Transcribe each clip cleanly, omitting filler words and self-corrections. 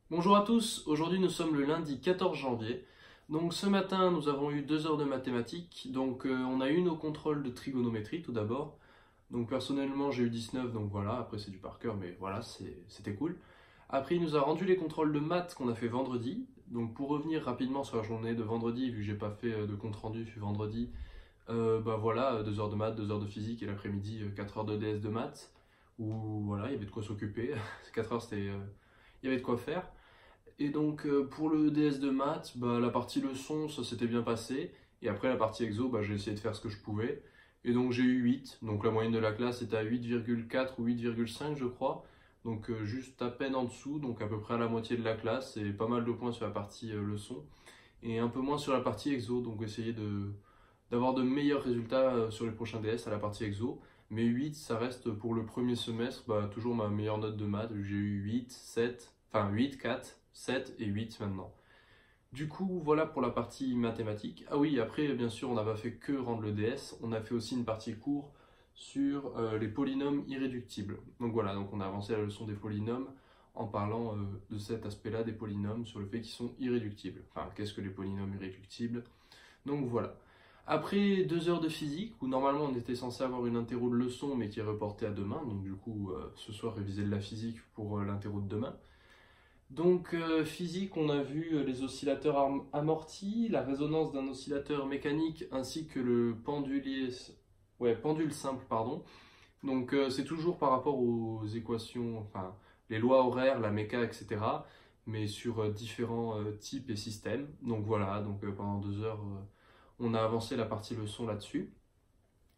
Bonjour à tous, aujourd'hui nous sommes le lundi 14 janvier. Donc ce matin nous avons eu 2 heures de mathématiques, on a eu nos contrôles de trigonométrie tout d'abord. Donc personnellement j'ai eu 19, donc voilà, après c'est du par cœur mais voilà, c'était cool. Après il nous a rendu les contrôles de maths qu'on a fait vendredi. Donc pour revenir rapidement sur la journée de vendredi, vu que j'ai pas fait de compte rendu vendredi, bah voilà, 2 heures de maths, 2 heures de physique et l'après-midi 4 heures de DS de maths. Où voilà, il y avait de quoi s'occuper, 4 heures il y avait de quoi faire. Et pour le DS de maths, bah, la partie leçon, ça s'était bien passé. Et après la partie exo, bah, j'ai essayé de faire ce que je pouvais. Et donc j'ai eu 8. Donc la moyenne de la classe était à 8,4 ou 8,5 je crois. Juste à peine en dessous, donc à peu près à la moitié de la classe. Et pas mal de points sur la partie leçon. Et un peu moins sur la partie exo. Donc essayer d'avoir de meilleurs résultats sur les prochains DS à la partie exo. Mais 8, ça reste pour le premier semestre bah, toujours ma meilleure note de maths. J'ai eu 8, 7, enfin 8, 4, 7 et 8 maintenant. Du coup, voilà pour la partie mathématiques. Ah oui, après, bien sûr, on n'a pas fait que rendre le DS, on a fait aussi une partie cours sur les polynômes irréductibles. Donc voilà, donc on a avancé la leçon des polynômes en parlant de cet aspect-là des polynômes, sur le fait qu'ils sont irréductibles. Enfin, qu'est-ce que les polynômes irréductibles? Donc voilà. Après 2 heures de physique, où normalement on était censé avoir une interro de leçon, mais qui est reportée à demain, donc du coup, ce soir, réviser de la physique pour l'interro de demain. Physique, on a vu les oscillateurs amortis, la résonance d'un oscillateur mécanique ainsi que le pendule simple, pardon. C'est toujours par rapport aux équations, enfin les lois horaires, la méca, etc. Mais sur différents types et systèmes. Donc voilà, pendant 2 heures, on a avancé la partie leçon là-dessus.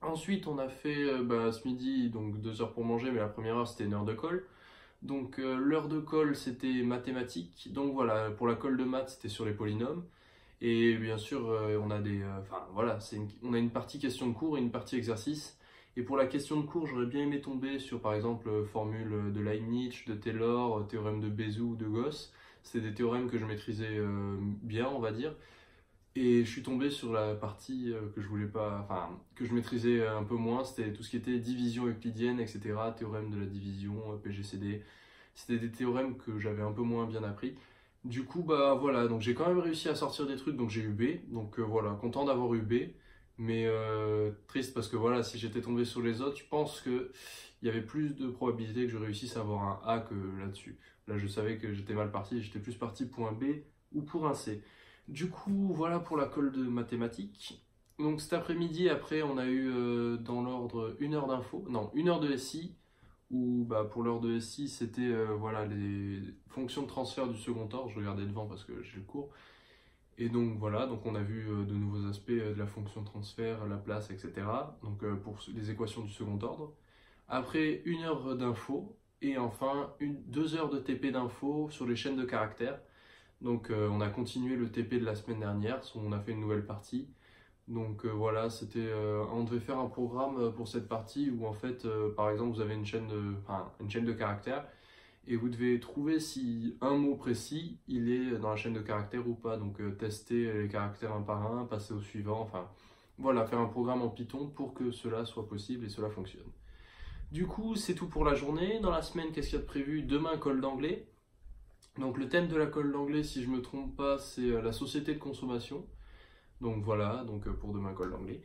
Ensuite, on a fait ce midi, donc 2 heures pour manger, mais la première heure c'était une heure de colle. L'heure de colle c'était mathématiques, donc voilà, pour la colle de maths c'était sur les polynômes. Et bien sûr on a enfin voilà, on a une partie question de cours et une partie exercice. Et pour la question de cours j'aurais bien aimé tomber sur par exemple formule de Leibniz, de Taylor, théorème de Bézout ou de Gauss. C'était des théorèmes que je maîtrisais bien on va dire. Et je suis tombé sur la partie que je voulais pas, enfin que je maîtrisais un peu moins, c'était tout ce qui était division euclidienne, etc. Théorème de la division, PGCD. C'était des théorèmes que j'avais un peu moins bien appris. Du coup, bah voilà, donc j'ai quand même réussi à sortir des trucs, donc j'ai eu B. Voilà, content d'avoir eu B, mais triste parce que voilà, si j'étais tombé sur les autres, je pense que il y avait plus de probabilité que je réussisse à avoir un A que là-dessus. Là, je savais que j'étais mal parti, j'étais plus parti pour un B ou pour un C. Du coup, voilà pour la colle de mathématiques. Donc cet après-midi, après, on a eu dans l'ordre 1 heure d'info, non, 1 heure de SI, où bah, pour l'heure de SI, c'était voilà, les fonctions de transfert du second ordre. Je regardais devant parce que j'ai le cours. Et donc voilà, donc on a vu de nouveaux aspects de la fonction de transfert, la place, etc. Pour les équations du second ordre. Après 1 heure d'info, et enfin 2 heures de TP d'info sur les chaînes de caractères. On a continué le TP de la semaine dernière, on a fait une nouvelle partie. Voilà, on devait faire un programme pour cette partie où en fait, par exemple, vous avez une chaîne de caractères et vous devez trouver si un mot précis, il est dans la chaîne de caractères ou pas. Tester les caractères un par un, passer au suivant, enfin voilà, faire un programme en Python pour que cela soit possible et cela fonctionne. Du coup, c'est tout pour la journée. Dans la semaine, qu'est-ce qu'il y a de prévu? Demain, colle d'anglais. Donc le thème de la colle d'anglais, si je me trompe pas, c'est la société de consommation. Donc voilà, pour demain colle d'anglais.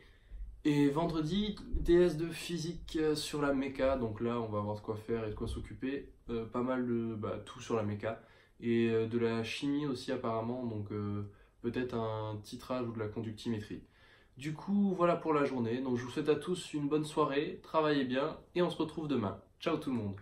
Et vendredi, DS de physique sur la méca. Donc là, on va avoir de quoi faire et de quoi s'occuper. Pas mal de tout sur la méca. Et de la chimie aussi apparemment. Peut-être un titrage ou de la conductimétrie. Du coup, voilà pour la journée. Donc je vous souhaite à tous une bonne soirée. Travaillez bien et on se retrouve demain. Ciao tout le monde.